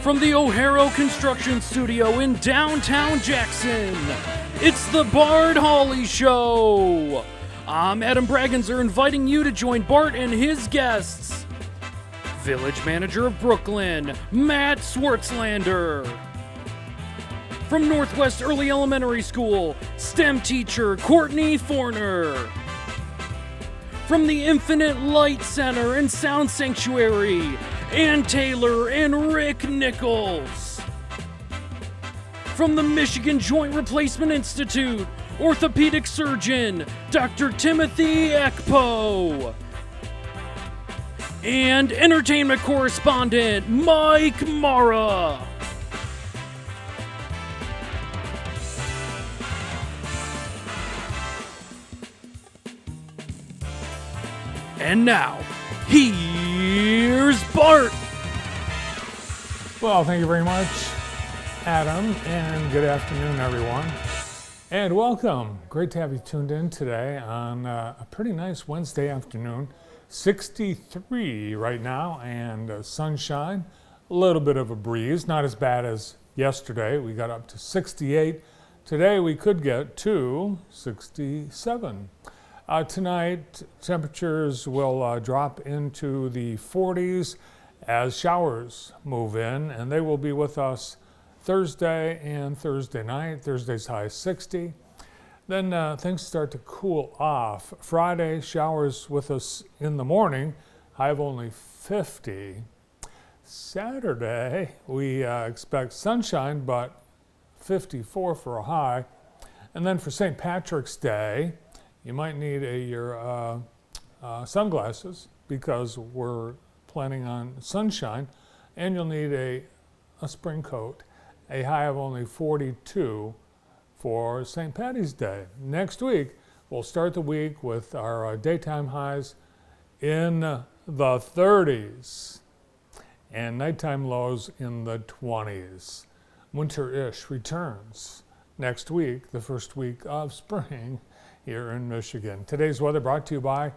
From the O'Hara Construction Studio in downtown Jackson, it's the Bart Hawley Show. I'm Adam Bragginser, inviting you to join Bart and his guests. Village Manager of Brooklyn, Matt Swartzlander. From Northwest Early Elementary School, STEM teacher Courtney Forner. From the Infinite Light Center and Sound Sanctuary, Ann Taylor and Rick Nichols. From the Michigan Joint Replacement Institute, orthopedic surgeon Dr. Timothy Ekpo. And entertainment correspondent Mike Mara. And now, here's Bart. Well, thank you very much, Adam, and good afternoon, everyone. And welcome. Great to have you tuned in today on a pretty nice Wednesday afternoon. 63 right now, and sunshine, a little bit of a breeze, not as bad as yesterday. We got up to 68. Today we could get to 67. Tonight, temperatures will drop into the 40s as showers move in, and they will be with us Thursday and Thursday night. Thursday's high 60. Then things start to cool off. Friday, showers with us in the morning, high of only 50. Saturday, we expect sunshine, but 54 for a high. And then for St. Patrick's Day, you might need your sunglasses because we're planning on sunshine, and you'll need a spring coat. A high of only 42 for St. Patty's Day. Next week, we'll start the week with our daytime highs in the 30s and nighttime lows in the 20s. Winter-ish returns next week, the first week of spring here in Michigan. Today's weather brought to you by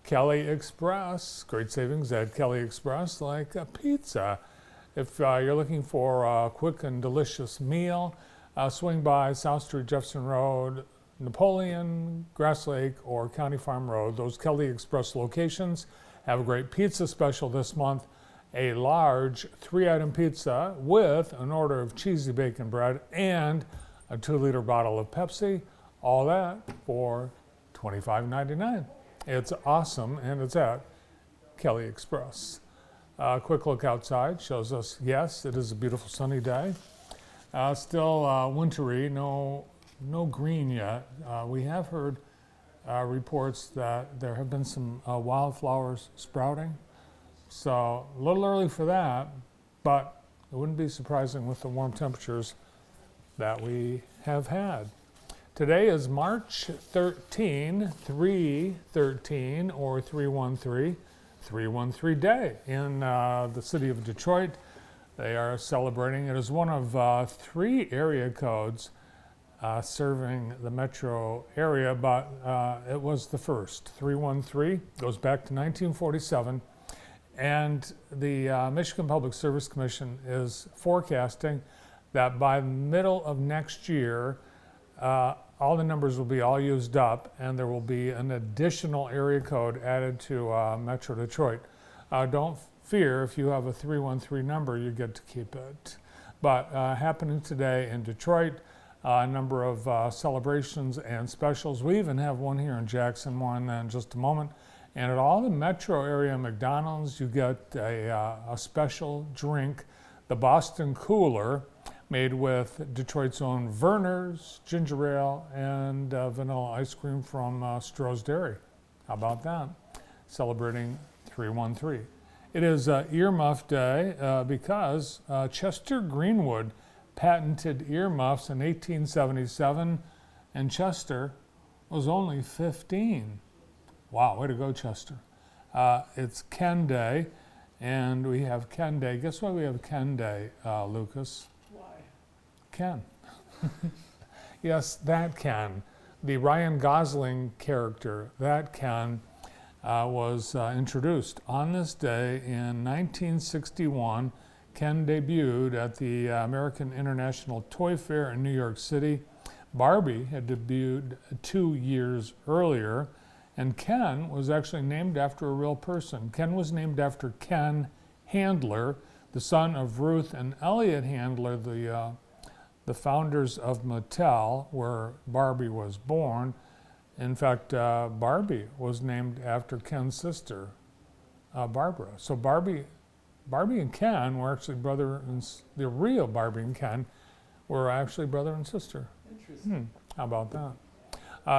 Kelly Express. Great savings at Kelly Express, like a pizza. If you're looking for a quick and delicious meal, swing by South Street, Jefferson Road, Napoleon, Grass Lake, or County Farm Road. Those Kelly Express locations have a great pizza special this month. A large 3-item pizza with an order of cheesy bacon bread and a 2-liter bottle of Pepsi. All that for $25.99. It's awesome, and it's at Kelly Express. Quick look outside shows us, yes, it is a beautiful sunny day. Still wintry, no green yet. We have heard reports that there have been some wildflowers sprouting. So a little early for that, but it wouldn't be surprising with the warm temperatures that we have had. Today is March 13, 313 or 313 day in the city of Detroit. They are celebrating. It is one of 3 area codes serving the metro area, but it was the first. 313 goes back to 1947, and the Michigan Public Service Commission is forecasting that by the middle of next year, all the numbers will be all used up, and there will be an additional area code added to Metro Detroit. Don't fear, if you have a 313 number, you get to keep it. But happening today in Detroit, a number of celebrations and specials. We even have one here in Jackson, one in just a moment. And at all the metro area McDonald's, you get a special drink, the Boston Cooler, made with Detroit's own Verner's, ginger ale, and vanilla ice cream from Stroh's Dairy. How about that? Celebrating 313. It is Earmuff Day because Chester Greenwood patented earmuffs in 1877, and Chester was only 15. Wow, way to go, Chester. It's Ken Day, and we have Ken Day. Guess why we have Ken Day, Lucas? Ken. Yes, that Ken. The Ryan Gosling character, that Ken, was introduced on this day in 1961. Ken debuted at the American International Toy Fair in New York City. Barbie had debuted 2 years earlier, and Ken was actually named after a real person. Ken was named after Ken Handler, the son of Ruth and Elliot Handler, the founders of Mattel, where Barbie was born. In fact, Barbie was named after Ken's sister, Barbara. So Barbie and Ken were actually the real Barbie and Ken were actually brother and sister. Interesting. How about that?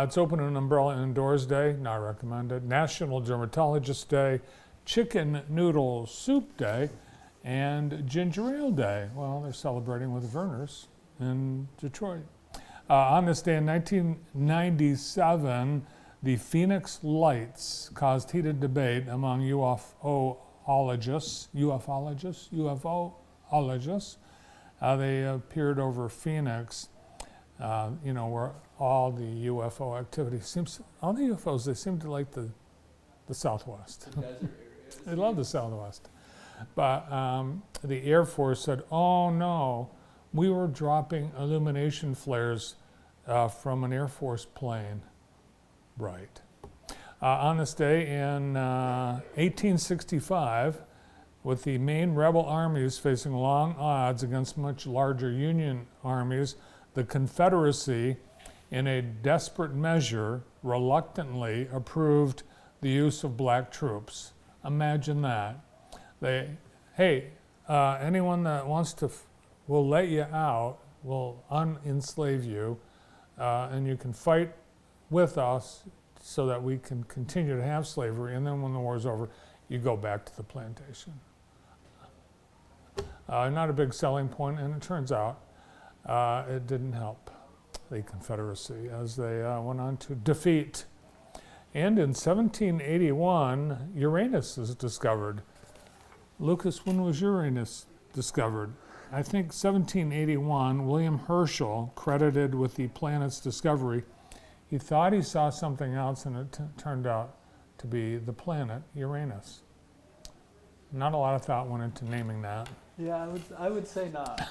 It's Open and Umbrella Indoors Day, not recommended. National Dermatologist Day, Chicken Noodle Soup Day, and Ginger Ale Day. Well, they're celebrating with Verner's in Detroit. On this day in 1997, the Phoenix Lights caused heated debate among UFOologists. They appeared over Phoenix, where all the UFO activity all the UFOs, they seem to like the Southwest. They love the Southwest. But the Air Force said, oh no, we were dropping illumination flares from an Air Force plane. Right. On this day in 1865, with the main rebel armies facing long odds against much larger Union armies, the Confederacy, in a desperate measure, reluctantly approved the use of black troops. Imagine that. Anyone that wants to, will let you out, will unenslave you, and you can fight with us so that we can continue to have slavery, and then when the war's over, you go back to the plantation. Not a big selling point, and it turns out it didn't help the Confederacy as they went on to defeat. And in 1781, Uranus is discovered. Lucas, when was Uranus discovered? I think 1781, William Herschel, credited with the planet's discovery. He thought he saw something else, and it turned out to be the planet Uranus. Not a lot of thought went into naming that. Yeah, I would say not.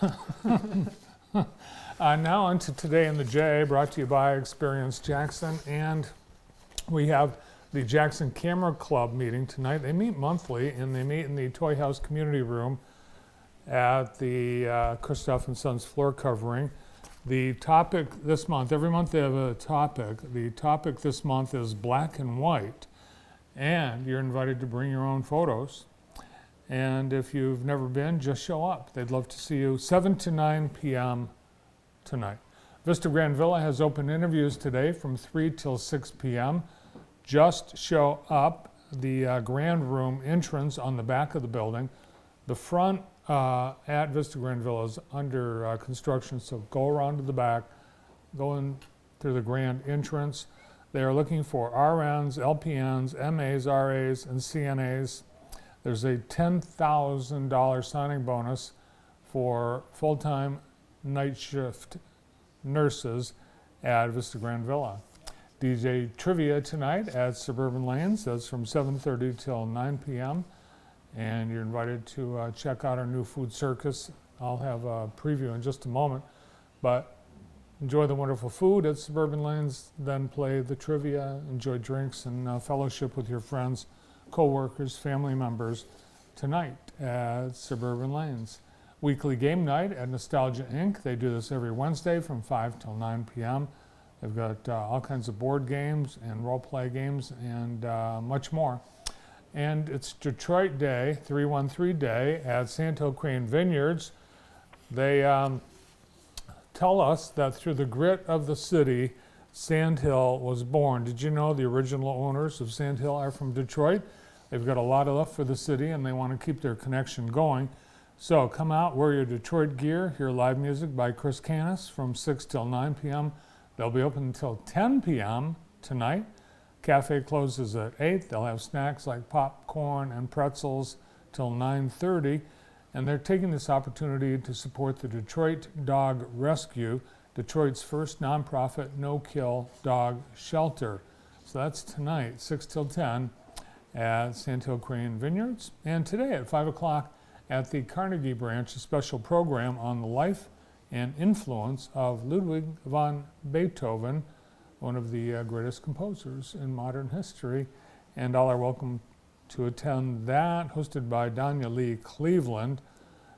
Now on to Today in the J, brought to you by Experience Jackson, and we have the Jackson Camera Club meeting tonight. They meet monthly, and they meet in the Toy House Community Room at the Christoph & Sons floor covering. The topic this month, every month they have a topic. The topic this month is black and white, and you're invited to bring your own photos. And if you've never been, just show up. They'd love to see you. 7 to 9 p.m. tonight. Vista Grand Villa has open interviews today from 3 till 6 p.m. Just show up. The Grand Room entrance on the back of the building. The front at Vista Grand Villa is under construction, so go around to the back, go in through the grand entrance. They are looking for RNs, LPNs, MAs, RAs, and CNAs. There's a $10,000 signing bonus for full-time night shift nurses at Vista Grand Villa. DJ Trivia tonight at Suburban Lanes. That's from 7:30 till 9 p.m. And you're invited to check out our new food circus. I'll have a preview in just a moment. But enjoy the wonderful food at Suburban Lanes, then play the trivia, enjoy drinks and fellowship with your friends, co-workers, family members tonight at Suburban Lanes. Weekly game night at Nostalgia Inc. They do this every Wednesday from 5 till 9 p.m. They've got all kinds of board games and role-play games and much more. And it's Detroit Day, 313 Day at Sandhill Crane Vineyards. They tell us that through the grit of the city, Sandhill was born. Did you know the original owners of Sandhill are from Detroit? They've got a lot of love for the city and they want to keep their connection going. So come out, wear your Detroit gear, hear live music by Chris Canis from 6 till 9 p.m. They'll be open until 10 p.m. tonight. Cafe closes at 8. They'll have snacks like popcorn and pretzels till 9:30. And they're taking this opportunity to support the Detroit Dog Rescue, Detroit's first nonprofit no-kill dog shelter. So that's tonight, 6 till 10 at Sandhill Crane Vineyards. And today at 5 o'clock at the Carnegie branch a special program on the life and influence of Ludwig van Beethoven, one of the greatest composers in modern history. And all are welcome to attend that, hosted by Danya Lee Cleveland.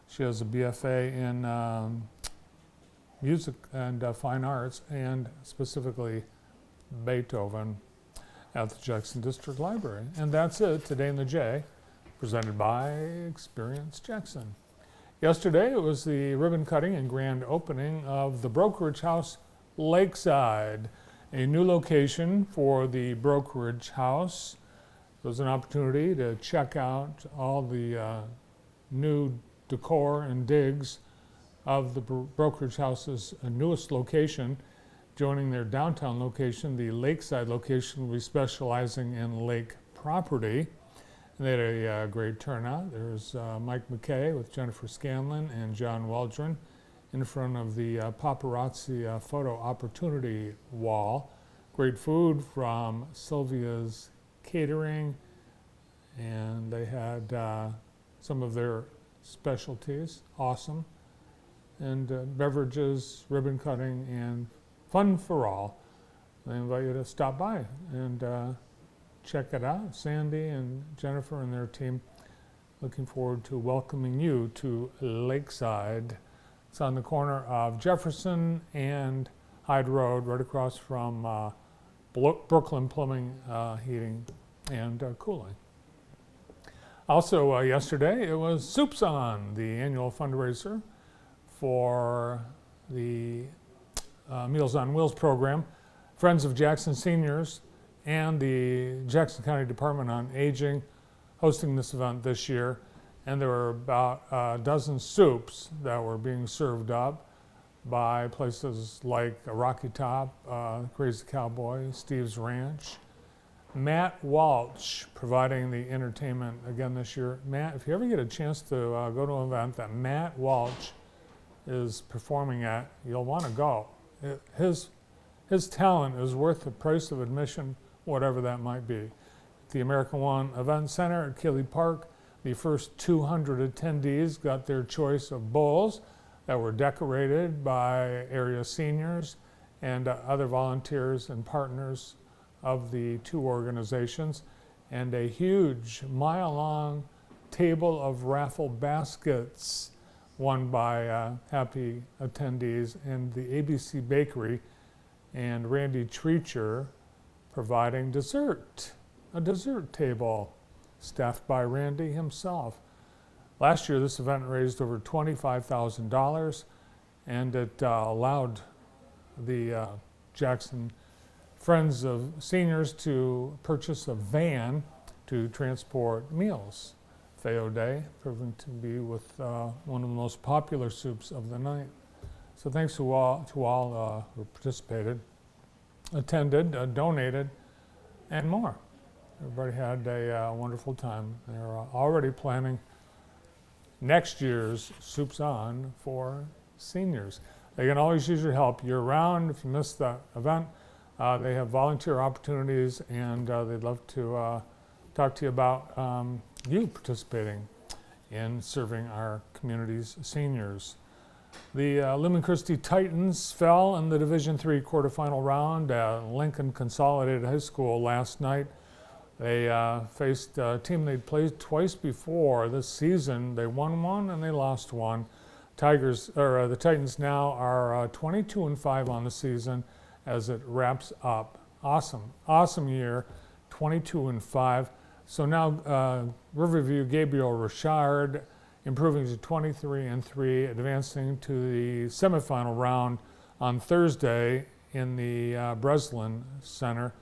She has a BFA in music and fine arts, and specifically Beethoven, at the Jackson District Library. And that's it, Today in the J, presented by Experience Jackson. Yesterday it was the ribbon cutting and grand opening of the Brokerage House Lakeside, a new location for the Brokerage House. It was an opportunity to check out all the new decor and digs of the Brokerage House's newest location. Joining their downtown location, the Lakeside location will be specializing in lake property. And they had a great turnout. There's Mike McKay with Jennifer Scanlon and John Waldron in front of the paparazzi photo opportunity wall. Great food from Sylvia's Catering, and they had some of their specialties, awesome, and beverages, ribbon cutting, and fun for all. I invite you to stop by and check it out. Sandy and Jennifer and their team looking forward to welcoming you to Lakeside. It's on the corner of Jefferson and Hyde Road, right across from Brooklyn Plumbing, Heating, and Cooling. Also yesterday, it was Soups On, the annual fundraiser for the Meals on Wheels program. Friends of Jackson Seniors and the Jackson County Department on Aging hosting this event this year. And there were about a dozen soups that were being served up by places like Rocky Top, Crazy Cowboy, Steve's Ranch. Matt Walsh providing the entertainment again this year. Matt, if you ever get a chance to go to an event that Matt Walsh is performing at, you'll want to go. His talent is worth the price of admission, whatever that might be. The American One Event Center at Keeley Park, the first 200 attendees got their choice of bowls that were decorated by area seniors and other volunteers and partners of the two organizations, and a huge mile-long table of raffle baskets won by happy attendees, and the ABC Bakery and Randy Treacher providing dessert, a dessert table staffed by Randy himself. Last year, this event raised over $25,000, and it allowed the Jackson Friends of Seniors to purchase a van to transport meals. Feo Day proving to be with one of the most popular soups of the night. So thanks to all who participated, attended, donated, and more. Everybody had a wonderful time. They're already planning next year's Soups On for seniors. They can always use your help year-round. If you miss that event, they have volunteer opportunities, and they'd love to talk to you about you participating in serving our community's seniors. The Lumen Christi Titans fell in the Division III quarterfinal round at Lincoln Consolidated High School last night. They faced a team they'd played twice before this season. They won one and they lost one. The Titans now are 22-5 on the season as it wraps up. Awesome year, 22-5. So now Riverview Gabriel Richard improving to 23-3, advancing to the semifinal round on Thursday in the Breslin Center.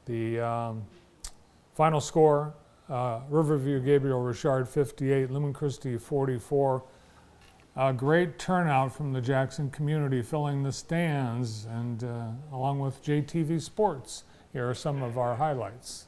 The final score, Riverview Gabriel Richard 58, Lumen Christi 44. A great turnout from the Jackson community filling the stands, and along with JTV Sports, here are some of our highlights.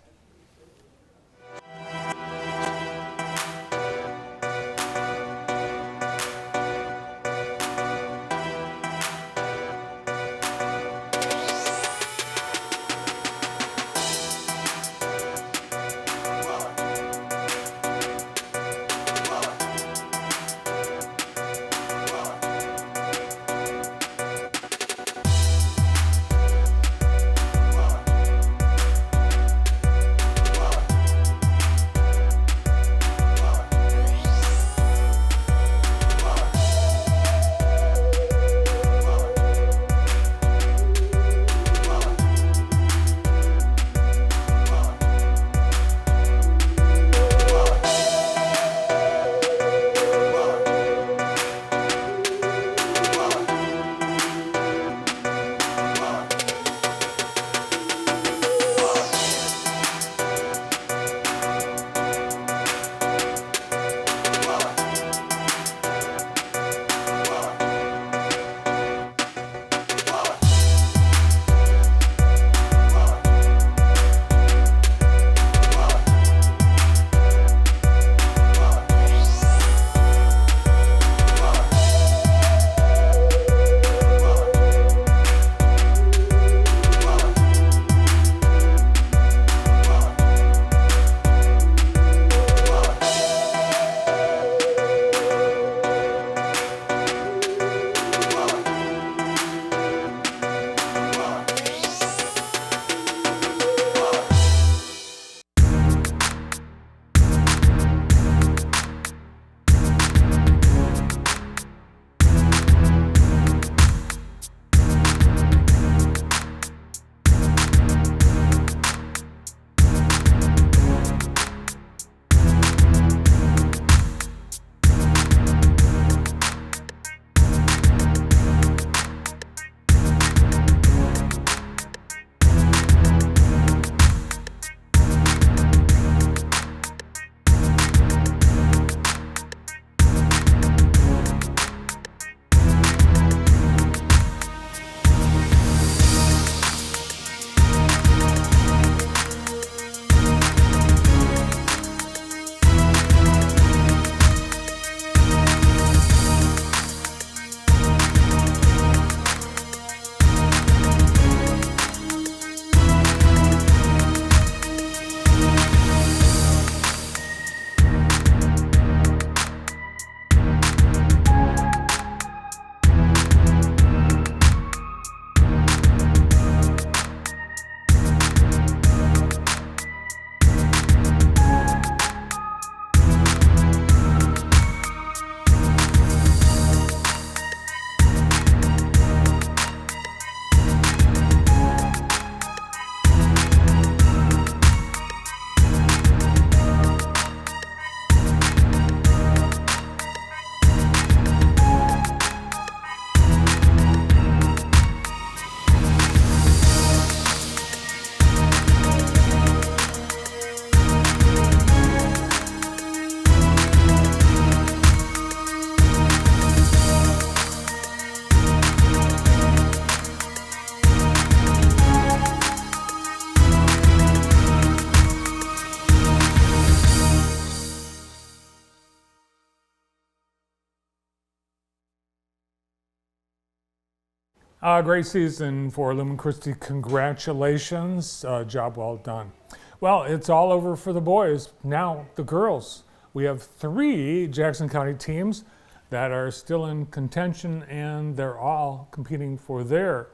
Great season for Lumen Christi. Congratulations. Job well done. Well, it's all over for the boys. Now, the girls. We have 3 Jackson County teams that are still in contention, and they're all competing for their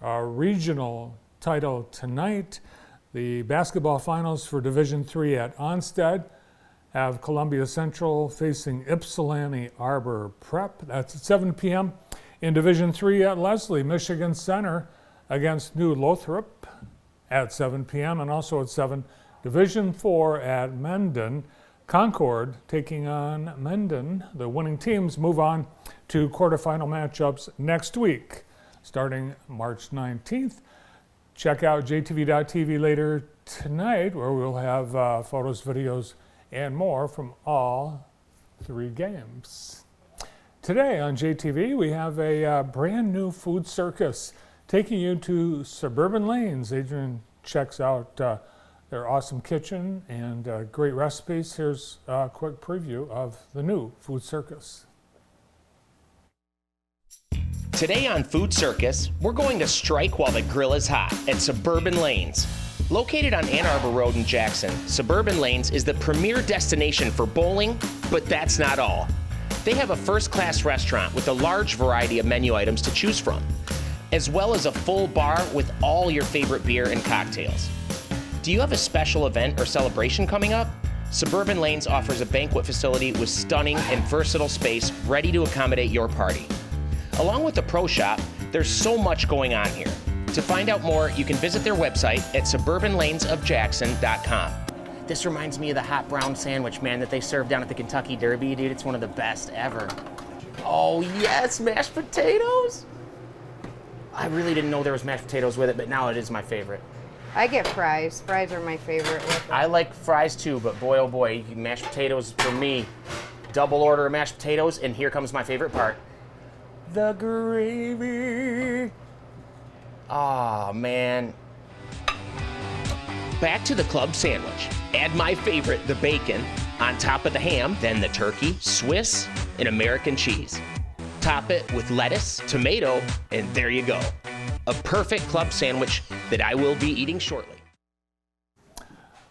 regional title tonight. The basketball finals for Division III at Onstead have Columbia Central facing Ypsilanti Arbor Prep. That's at 7 p.m. In Division III at Leslie, Michigan Center against New Lothrop at 7 p.m. and also at 7, Division IV at Mendon. Concord taking on Mendon. The winning teams move on to quarterfinal matchups next week, starting March 19th. Check out jtv.tv later tonight, where we'll have photos, videos, and more from all 3 games. Today on JTV, we have a brand new food circus taking you to Suburban Lanes. Adrian checks out their awesome kitchen and great recipes. Here's a quick preview of the new food circus. Today on Food Circus, we're going to strike while the grill is hot at Suburban Lanes. Located on Ann Arbor Road in Jackson, Suburban Lanes is the premier destination for bowling, but that's not all. They have a first-class restaurant with a large variety of menu items to choose from, as well as a full bar with all your favorite beer and cocktails. Do you have a special event or celebration coming up? Suburban Lanes offers a banquet facility with stunning and versatile space ready to accommodate your party. Along with the pro shop, there's so much going on here. To find out more, you can visit their website at suburbanlanesofjackson.com. This reminds me of the hot brown sandwich, man, that they serve down at the Kentucky Derby, dude. It's one of the best ever. Oh yes, mashed potatoes. I really didn't know there was mashed potatoes with it, but now it is my favorite. I get fries. Fries are my favorite with it. I like fries too, but boy, oh boy, mashed potatoes for me. Double order of mashed potatoes, and here comes my favorite part. The gravy. Aw, man. Back to the club sandwich. Add my favorite, the bacon, on top of the ham, then the turkey, Swiss, and American cheese. Top it with lettuce, tomato, and there you go. A perfect club sandwich that I will be eating shortly.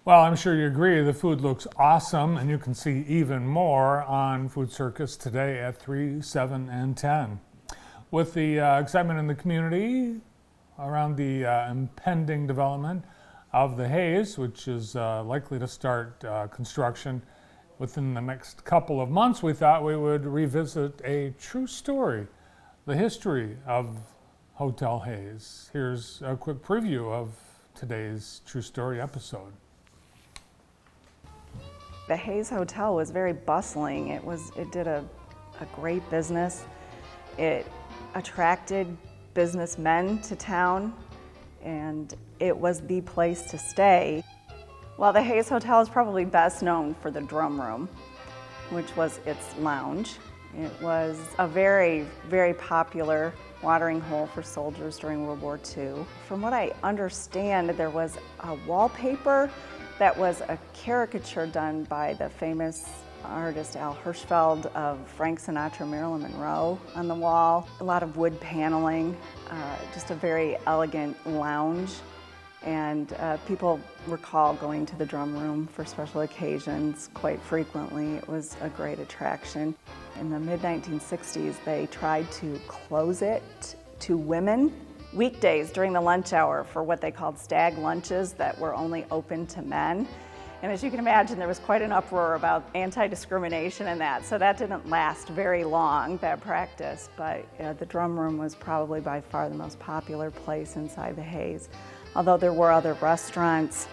Well, I'm sure you agree the food looks awesome, and you can see even more on Food Circus today at 3, 7, and 10. With the excitement in the community around the impending development of the Hayes, which is likely to start construction within the next couple of months, we thought we would revisit a true story, the history of Hotel Hayes. Here's a quick preview of today's true story episode. The Hayes Hotel was very bustling. It did a great business. It attracted businessmen to town, and it was the place to stay. Well, the Hayes Hotel is probably best known for the drum room, which was its lounge. It was a very, very popular watering hole for soldiers during World War II. From what I understand, there was a wallpaper that was a caricature done by the famous artist Al Hirschfeld of Frank Sinatra, Marilyn Monroe on the wall. A lot of wood paneling, just a very elegant lounge. And people recall going to the drum room for special occasions quite frequently. It was a great attraction. In the mid-1960s, they tried to close it to women weekdays during the lunch hour for what they called stag lunches that were only open to men. And as you can imagine, there was quite an uproar about anti-discrimination and that, so that didn't last very long, that practice. But the drum room was probably by far the most popular place inside the Hayes. Although there were other restaurants,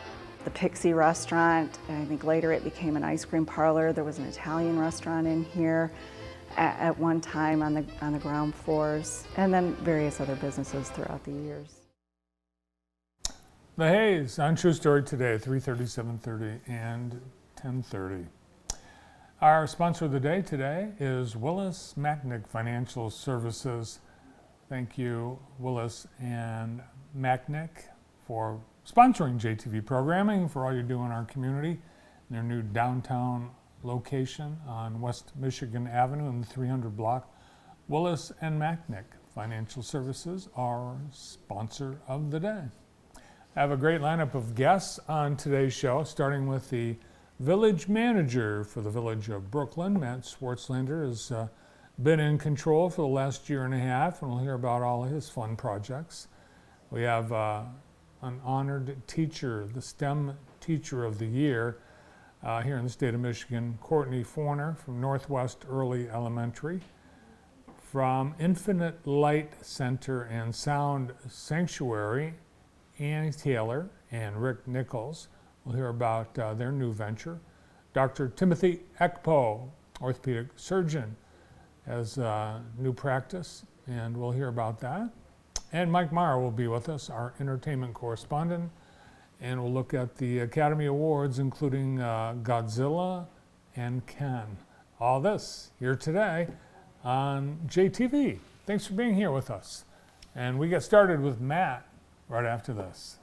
the Pixie restaurant, and I think later it became an ice cream parlor. There was an Italian restaurant in here at one time on the ground floors, and then various other businesses throughout the years. The Hayes on True Story today, 3:30, 7:30, and 10:30. Our sponsor of the day today is Willis Macknick Financial Services. Thank you, Willis and Macknick, for sponsoring JTV programming, for all you do in our community. Their new downtown location on West Michigan Avenue in the 300 block. Willis and Macknick, Financial Services, our sponsor of the day. I have a great lineup of guests on today's show, starting with the village manager for the village of Brooklyn. Matt Swartzlander has been in control for the last year and a half, and we'll hear about all of his fun projects. We have an honored teacher, the STEM Teacher of the Year here in the state of Michigan, Courtney Forner from Northwest Early Elementary. From Infinite Light Center and Sound Sanctuary, Annie Taylor and Rick Nichols. We'll hear about their new venture. Dr. Timothy Ekpo, orthopedic surgeon, has a new practice, and we'll hear about that. And Mike Meyer will be with us, our entertainment correspondent, and we'll look at the Academy Awards, including Godzilla and Ken. All this here today on JTV. Thanks for being here with us. And we get started with Matt right after this.